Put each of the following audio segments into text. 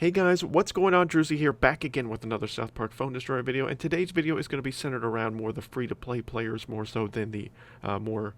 Hey guys, what's going on? Druzy here, back again with another South Park Phone Destroyer video, and today's video is going to be centered around more the free-to-play players more so than the more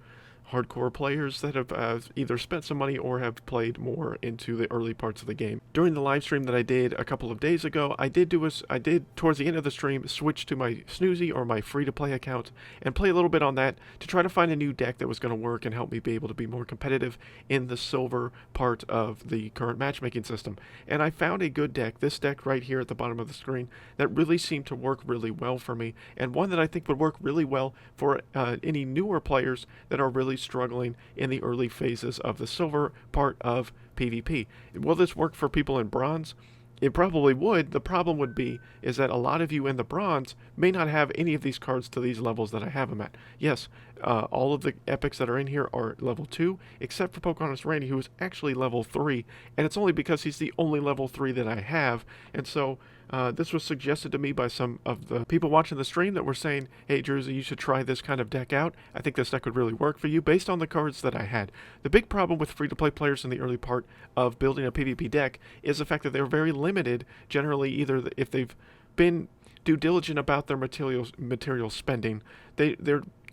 hardcore players that have either spent some money or have played more into the early parts of the game. During the live stream that I did a couple of days ago, I did towards the end of the stream switch to my Snoozy or my free-to-play account and play a little bit on that to try to find a new deck that was going to work and help me be able to be more competitive in the silver part of the current matchmaking system. And I found a good deck, this deck right here at the bottom of the screen, that really seemed to work really well for me, and one that I think would work really well for any newer players that are really struggling in the early phases of the silver part of PvP. Will this work for people in bronze? It probably would. The problem would be is that a lot of you in the bronze may not have any of these cards to these levels that I have them at. Yes, all of the epics that are in here are level 2, except for Pocahontas Randy, who is actually level 3, and it's only because he's the only level 3 that I have. And so this was suggested to me by some of the people watching the stream that were saying, hey Jersey, you should try this kind of deck out. I think this deck would really work for you based on the cards that I had. The big problem with free-to-play players in the early part of building a PvP deck is the fact that they're very limited, generally either if they've been due diligent about their material spending, they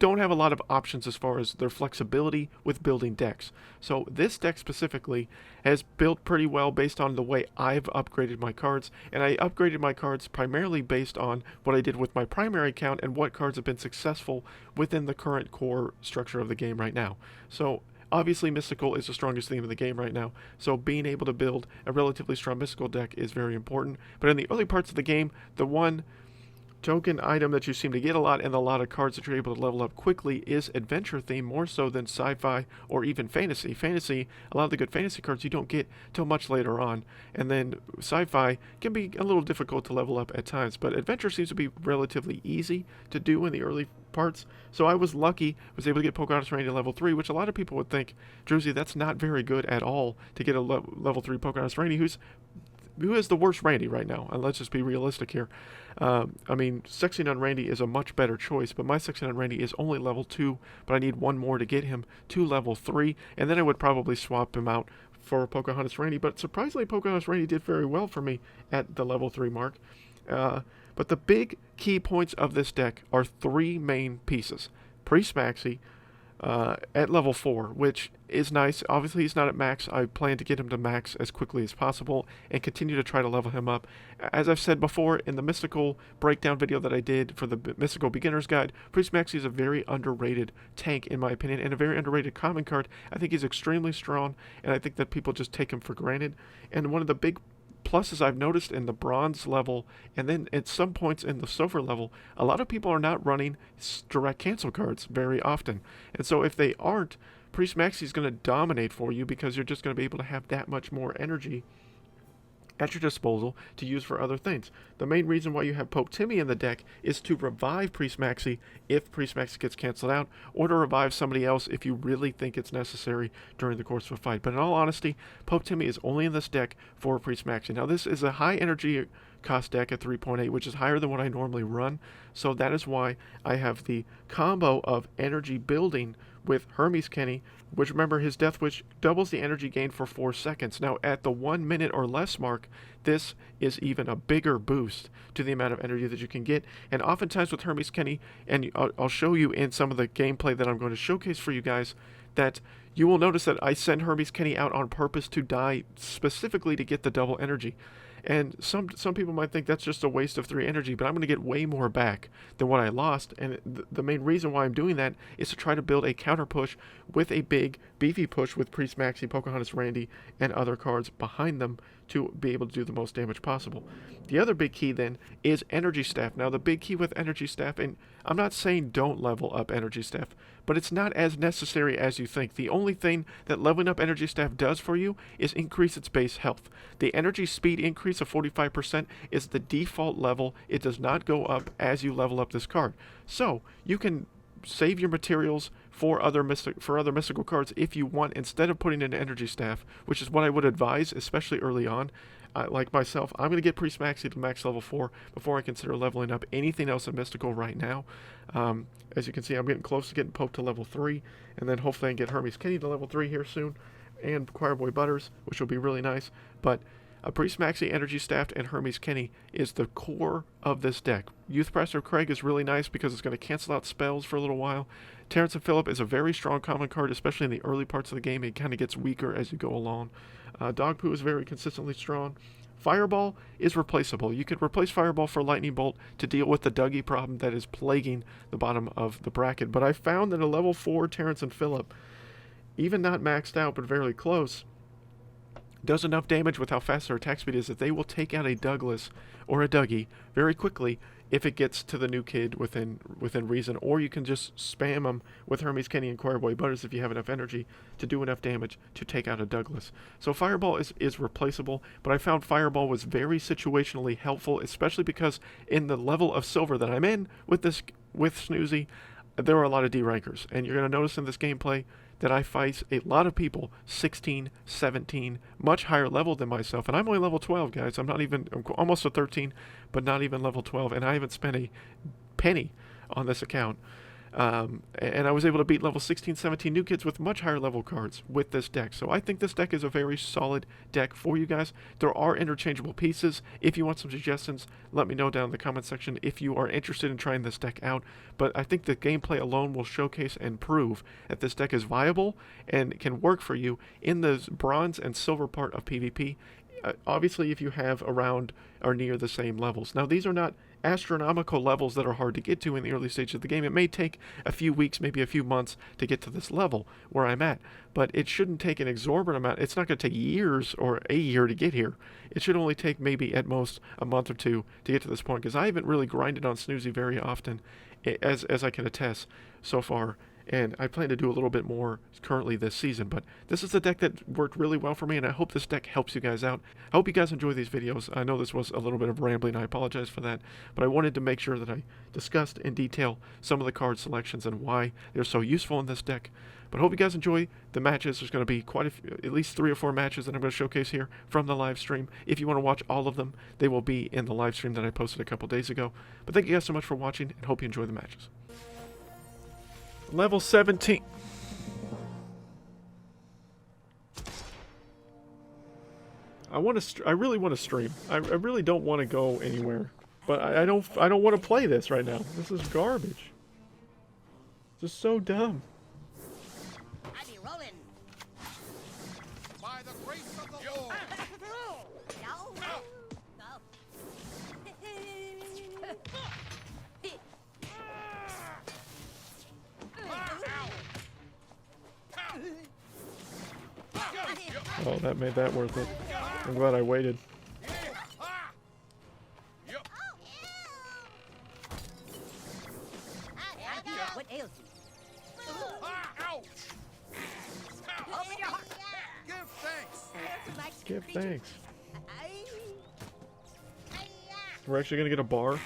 don't have a lot of options as far as their flexibility with building decks. So this deck specifically has built pretty well based on the way I've upgraded my cards, and I upgraded my cards primarily based on what I did with my primary account and what cards have been successful within the current core structure of the game right now. So obviously, Mystical is the strongest theme in the game right now, so being able to build a relatively strong Mystical deck is very important. But in the early parts of the game, the one token item that you seem to get a lot and a lot of cards that you're able to level up quickly is adventure theme, more so than sci-fi or even fantasy. Fantasy, a lot of the good fantasy cards you don't get till much later on, and then sci-fi can be a little difficult to level up at times, but adventure seems to be relatively easy to do in the early parts. So I was lucky, was able to get Pocahontas Randy to level 3, which a lot of people would think, Druzy, that's not very good at all to get a level 3 Pocahontas Randy, who is the worst Randy right now, and let's just be realistic here. I mean, 69 Randy is a much better choice, but my 69 Randy is only level 2, but I need one more to get him to level 3, and then I would probably swap him out for Pocahontas Randy, but surprisingly, Pocahontas Randy did very well for me at the level 3 mark. But the big key points of this deck are 3 main pieces. Priest Maxi, at level 4, which is nice. Obviously, he's not at max. I plan to get him to max as quickly as possible and continue to try to level him up. As I've said before in the Mystical breakdown video that I did for the Mystical Beginner's Guide, Priest Maxi is a very underrated tank, in my opinion, and a very underrated common card. I think he's extremely strong, and I think that people just take him for granted. And one of the big pluses I've noticed in the bronze level and then at some points in the silver level, a lot of people are not running direct cancel cards very often. And so if they aren't, Priest Maxi is going to dominate for you because you're just going to be able to have that much more energy at your disposal to use for other things. The main reason why you have Pope Timmy in the deck is to revive Priest Maxi if Priest Maxi gets canceled out, or to revive somebody else if you really think it's necessary during the course of a fight. But in all honesty, Pope Timmy is only in this deck for Priest Maxi. Now this is a high energy cost deck at 3.8, which is higher than what I normally run, so that is why I have the combo of energy building with Hermes Kenny, which, remember, his Death Wish doubles the energy gain for 4 seconds. Now at the 1 minute or less mark, this is even a bigger boost to the amount of energy that you can get. And oftentimes with Hermes Kenny, and I'll show you in some of the gameplay that I'm going to showcase for you guys, that you will notice that I send Hermes Kenny out on purpose to die specifically to get the double energy. And some people might think that's just a waste of 3 energy, but I'm going to get way more back than what I lost. And the main reason why I'm doing that is to try to build a counter push with a big, beefy push with Priest Maxi, Pocahontas Randy, and other cards behind them to be able to do the most damage possible. The other big key then is Energy Staff. Now the big key with Energy Staff, and I'm not saying don't level up Energy Staff, but it's not as necessary as you think. The only thing that leveling up Energy Staff does for you is increase its base health. The energy speed increase of 45% is the default level. It does not go up as you level up this card. So you can save your materials for other mystical cards if you want, instead of putting in Energy Staff, which is what I would advise, especially early on. Like myself, I'm going to get Priest Maxi to max level 4 before I consider leveling up anything else in Mystical right now. As you can see, I'm getting close to getting Pope to level 3, and then hopefully I can get Hermes Kenny to level 3 here soon, and Choir Boy Butters, which will be really nice. But A Priest Maxi, Energy Staff, and Hermes Kenny is the core of this deck. Youth Presser Craig is really nice because it's going to cancel out spells for a little while. Terrence and Phillip is a very strong common card, especially in the early parts of the game. It kind of gets weaker as you go along. Dogpoo is very consistently strong. Fireball is replaceable. You could replace Fireball for Lightning Bolt to deal with the Dougie problem that is plaguing the bottom of the bracket. But I found that a level 4 Terrence and Phillip, even not maxed out but very close, does enough damage with how fast their attack speed is that they will take out a Douglas or a Dougie very quickly if it gets to the new kid within reason, or you can just spam them with Hermes Kenny and Choir Boy Butters if you have enough energy to do enough damage to take out a Douglas. So Fireball is replaceable, but I found Fireball was very situationally helpful, especially because in the level of silver that I'm in with Snoozy, there are a lot of D rankers, and you're going to notice in this gameplay that I fight a lot of people 16, 17, much higher level than myself, and I'm only level 12, guys. I'm almost a 13, but not even level 12, and I haven't spent a penny on this account. And I was able to beat level 16, 17 new kids with much higher level cards with this deck. So I think this deck is a very solid deck for you guys. There are interchangeable pieces. If you want some suggestions, let me know down in the comment section if you are interested in trying this deck out. But I think the gameplay alone will showcase and prove that this deck is viable and can work for you in the bronze and silver part of PvP. Obviously, if you have around or near the same levels. Now, these are not astronomical levels that are hard to get to in the early stages of the game. It may take a few weeks, maybe a few months to get to this level where I'm at, but it shouldn't take an exorbitant amount. It's not going to take years or a year to get here. It should only take maybe at most a month or two to get to this point, because I haven't really grinded on Snoozy very often, as I can attest so far. And I plan to do a little bit more currently this season, but this is the deck that worked really well for me, and I hope this deck helps you guys out. I hope you guys enjoy these videos. I know this was a little bit of rambling. I apologize for that, but I wanted to make sure that I discussed in detail some of the card selections and why they're so useful in this deck. But I hope you guys enjoy the matches. There's going to be quite a few, at least 3 or 4 matches that I'm going to showcase here from the live stream. If you want to watch all of them, they will be in the live stream that I posted a couple days ago. But thank you guys so much for watching, and hope you enjoy the matches. Level 17. I really want to stream. I really don't want to go anywhere. But I don't want to play this right now. This is garbage. This is so dumb. I be rolling. By the grace of the Lord. Oh, that made that worth it. I'm glad I waited. What ails you? Open your heart. Give thanks. Give thanks. We're actually gonna get a bar.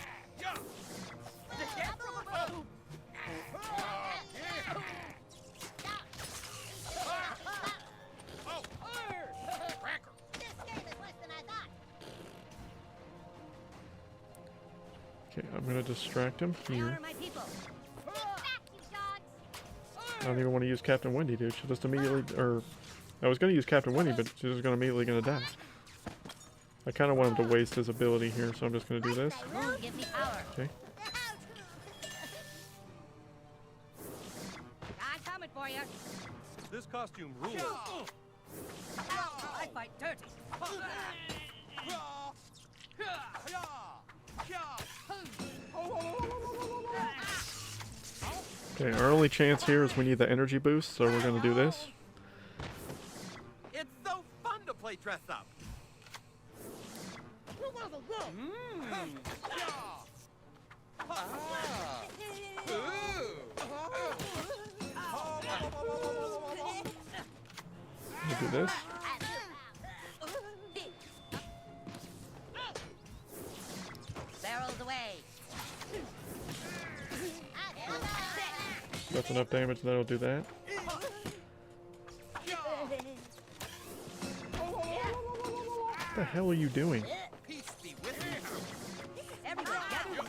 Okay, I'm gonna distract him here. I don't even want to use Captain Wendy, dude. She'll just immediately, or I was gonna use Captain Wendy, but she's just immediately gonna die. I kind of want him to waste his ability here, so I'm just gonna do this. Okay. I'm coming for you. This costume rules. I fight dirty. Okay, our only chance here is we need the energy boost, so we're gonna do this. It's so fun to play dress up. We'll do this. Barrels away. That's enough damage that'll do that. What the hell are you doing? Peace be with you. Everybody gather round.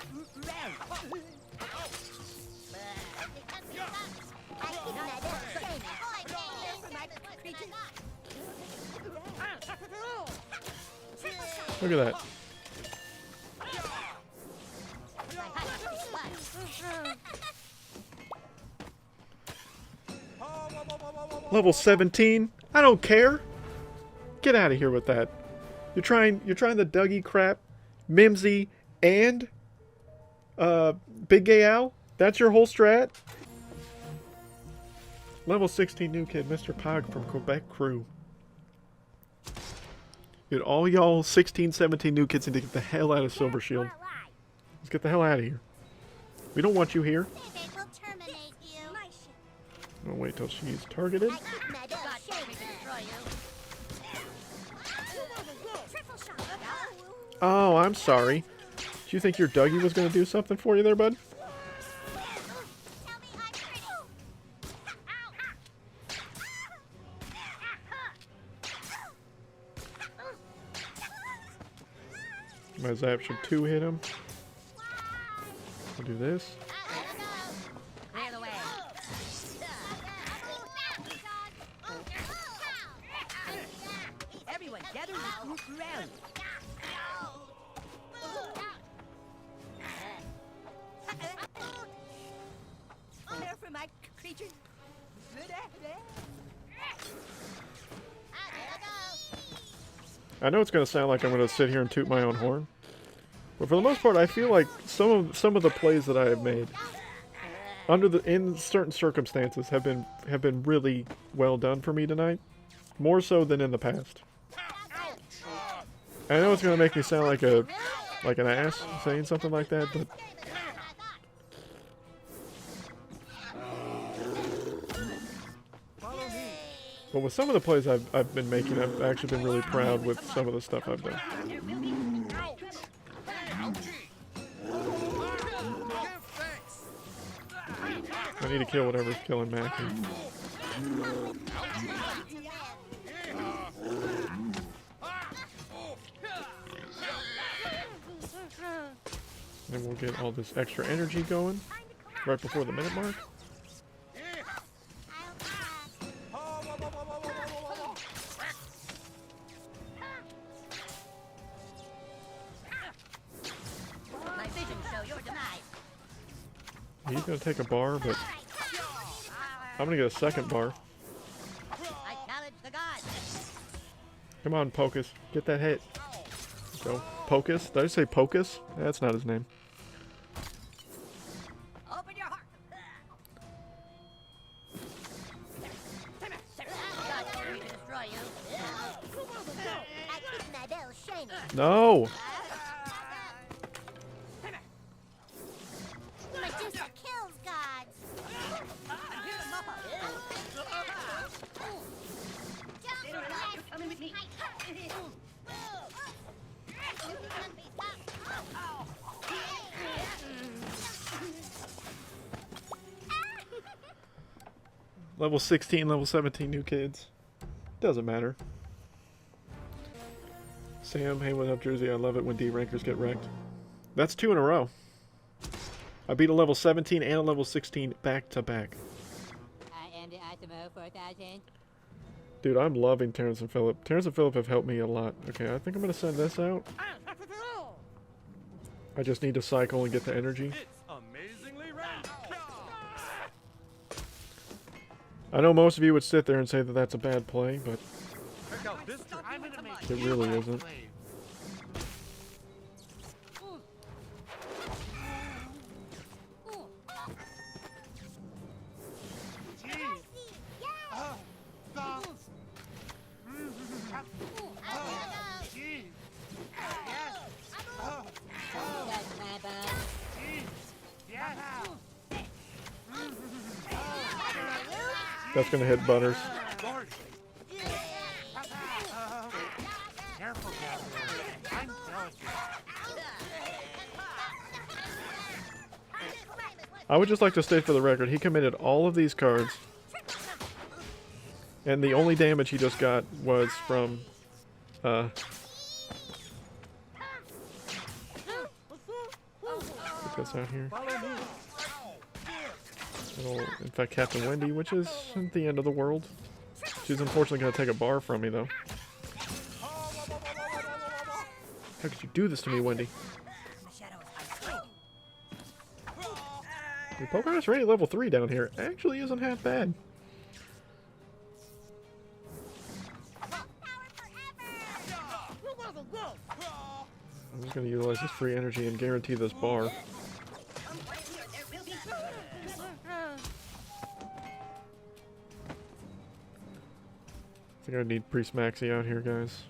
Look at that. Level 17? I don't care. Get out of here with that. You're trying the Dougie crap, Mimsy, and Big Gay Al? That's your whole strat? Level 16 new kid, Mr. Pog from Quebec crew. Dude, all y'all 16, 17 new kids need to get the hell out of Silver Shield. Let's get the hell out of here. We don't want you here. I'll wait till she's targeted. Oh, I'm sorry. Do you think your Dougie was going to do something for you there, bud? My zap should 2 hit him. I'll do this. Everyone gather and look around. Care for my creature. I know it's going to sound like I'm going to sit here and toot my own horn, but for the most part, I feel like some of the plays that I have made, in certain circumstances, have been really well done for me tonight, more so than in the past. I know it's going to make me sound like an ass saying something like that, but with some of the plays I've been making, I've actually been really proud with some of the stuff I've done. I need to kill whatever's killing Mackie. Then we'll get all this extra energy going right before the minute mark. He's gonna take a bar, but I'm gonna get a second bar. Come on, Pocus. Get that hit. Go. Pocus? Did I say Pocus? That's not his name. Open your heart. No! Level 16, level 17 new kids. Doesn't matter. Sam, hey, what up, Jersey? I love it when D-rankers get wrecked. That's 2 in a row. I beat a level 17 and a level 16 back to back. I am the Osmo 4000. Dude, I'm loving Terrence and Phillip. Terrence and Phillip have helped me a lot. Okay, I think I'm going to send this out. I just need to cycle and get the energy. It's amazingly random. I know most of you would sit there and say that that's a bad play, but Check out this trick. it really isn't. That's gonna hit Butters. I would just like to state for the record, he committed all of these cards, and the only damage he just got was from, put this out here. It'll infect Captain Wendy, which isn't the end of the world. She's unfortunately going to take a bar from me, though. How could you do this to me, Wendy? The Pokemon rating level 3 down here actually isn't half bad. I'm just going to utilize this free energy and guarantee this bar. I think I need Priest Maxi out here, guys.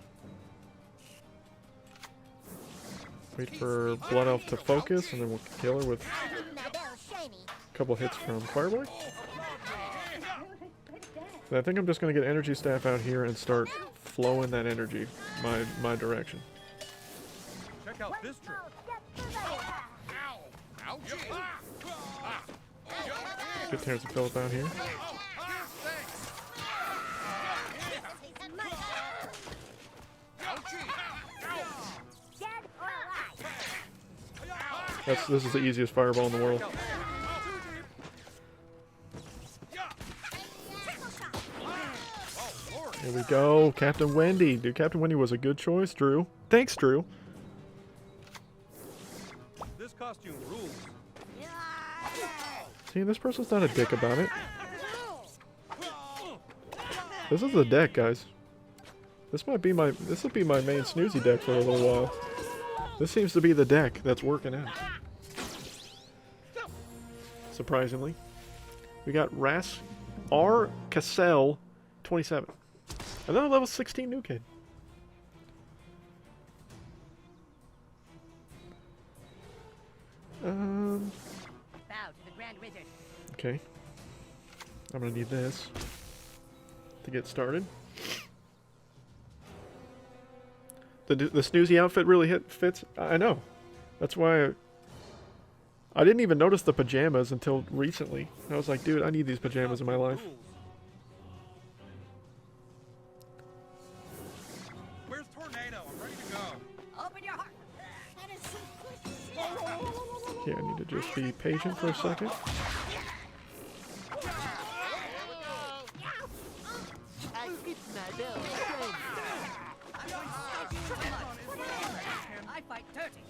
Wait for Blood Elf to focus, and then we'll kill her with a couple hits from Fireboy. And I think I'm just going to get Energy Staff out here and start flowing that energy my direction. Check out this trick. Good Terrence and Philip out here. This is the easiest fireball in the world. Here we go, Captain Wendy. Dude, Captain Wendy was a good choice, Drew. Thanks, Drew. This costume rules. See, this person's not a dick about it. This is the deck, guys. This will be my main Snoozy deck for a little while. This seems to be the deck that's working out. Surprisingly. We got R. Cassell 27. Another level 16 new kid. Bow to the Grand Wizard. Okay. I'm gonna need this to get started. The Snoozy outfit really fits. I know. That's why I didn't even notice the pajamas until recently. I was like, dude, I need these pajamas in my life. Where's Tornado? I'm ready to go. Open your heart. That is so good. Okay, I need to just be patient for a second. I fight dirty.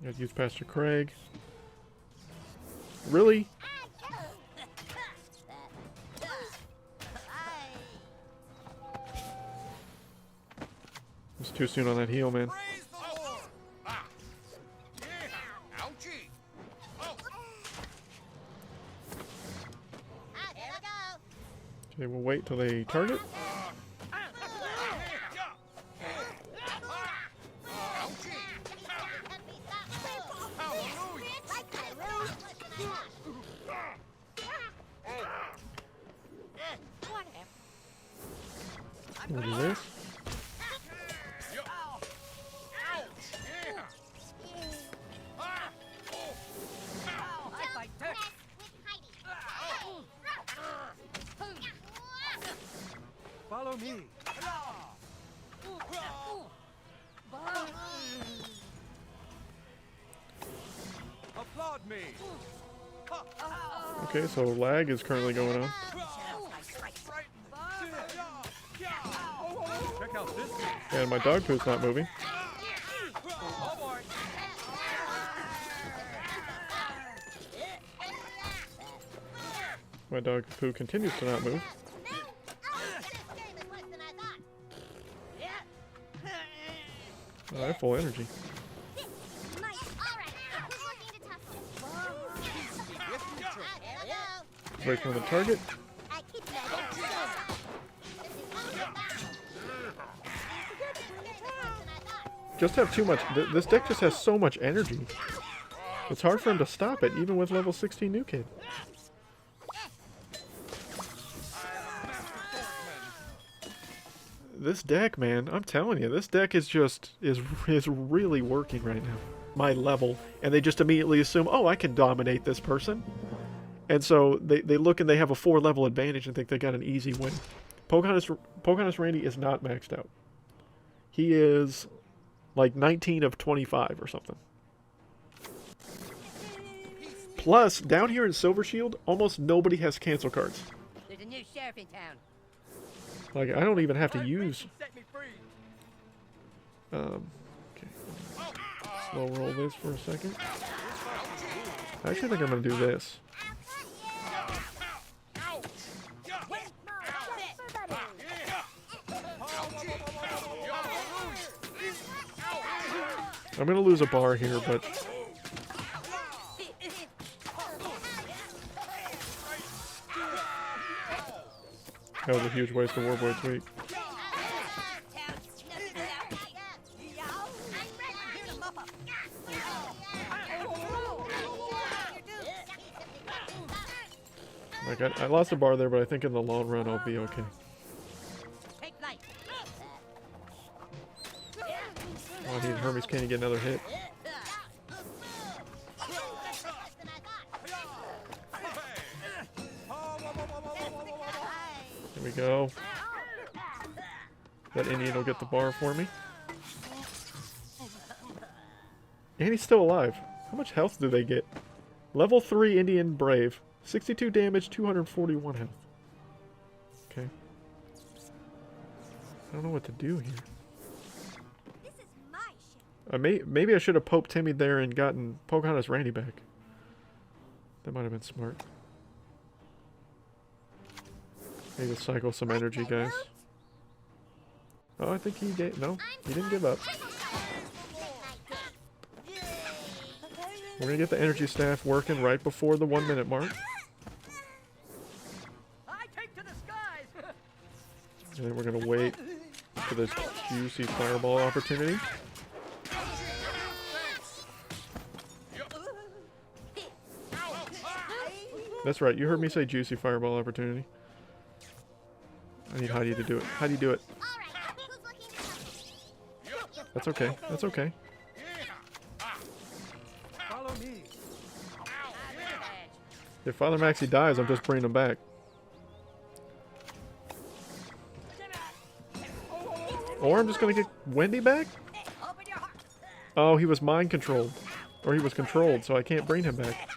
Gotta use Pastor Craig. Really? It's too soon on that heal, man. Praise the Lord. Yeah. Ouchie. Oh. There we go. Okay, we'll wait till they target. We'll do this. I fight dirty. Follow me. Applaud me. Okay, so lag is currently going on. Check out this. And my dog poop's not moving. Oh boy. My dog poo continues to not move. I have full energy. Wait for the target. Just have too much. This deck just has so much energy. It's hard for him to stop it, even with level 16 new kid. This deck, man, I'm telling you, this deck is really working right now. My level, and they just immediately assume, oh, I can dominate this person. And so they look and they have a 4-level advantage and think they got an easy win. Pocahontas Randy is not maxed out. He is like 19 of 25 or something. Plus, down here in Silver Shield, almost nobody has cancel cards. There's a new sheriff in town. Like, I don't even have to Earth use... Nation set me free. Okay. Slow roll this for a second. I actually think I'm going to do this. I'm going to lose a bar here, but... That was a huge waste of Warboy Tweak. Like, I lost a bar there, but I think in the long run I'll be okay. Oh, I need Hermes Cane to get another hit. Here we go. That Indian will get the bar for me. And he's still alive. How much health do they get? Level 3 Indian Brave. 62 damage, 241 health. Okay. I don't know what to do here. This is my ship. Maybe I should have Pope Timmy there and gotten Pocahontas Randy back. That might have been smart. Maybe cycle some energy, guys. Oh, I think he did. No, he didn't give up. We're gonna get the energy staff working right before the 1 minute mark. I take to the skies. And then we're gonna wait for this juicy fireball opportunity. That's right, you heard me say juicy fireball opportunity. I need Heidi to do it. Heidi, do it. That's okay. That's okay. Follow me. If Father Maxie dies, I'm just bringing him back. Or I'm just gonna get Wendy back? Oh, he was mind controlled. Or he was controlled, so I can't bring him back.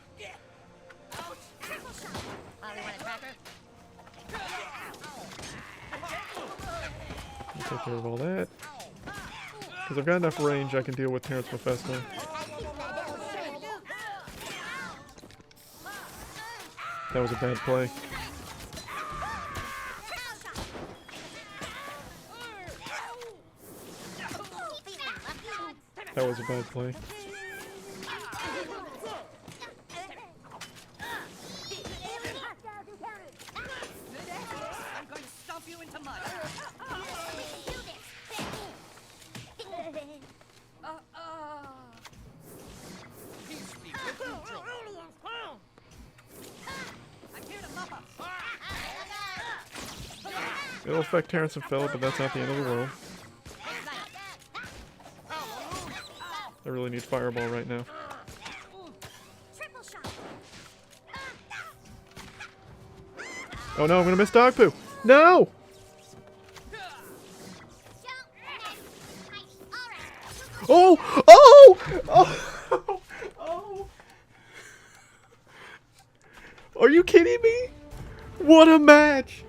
Take care of all that. Because I've got enough range, I can deal with Terrence Mephisto. That was a bad play. That was a bad play. I'm going to stomp you into mud. Peace be with you, Joe. I'm here to muff up. It'll affect Terrence and Philip, but that's not the end of the world. I really need Fireball right now. Oh no, I'm gonna miss Dog Poo! No! Oh! Oh! Oh! Oh! Are you kidding me? What a match!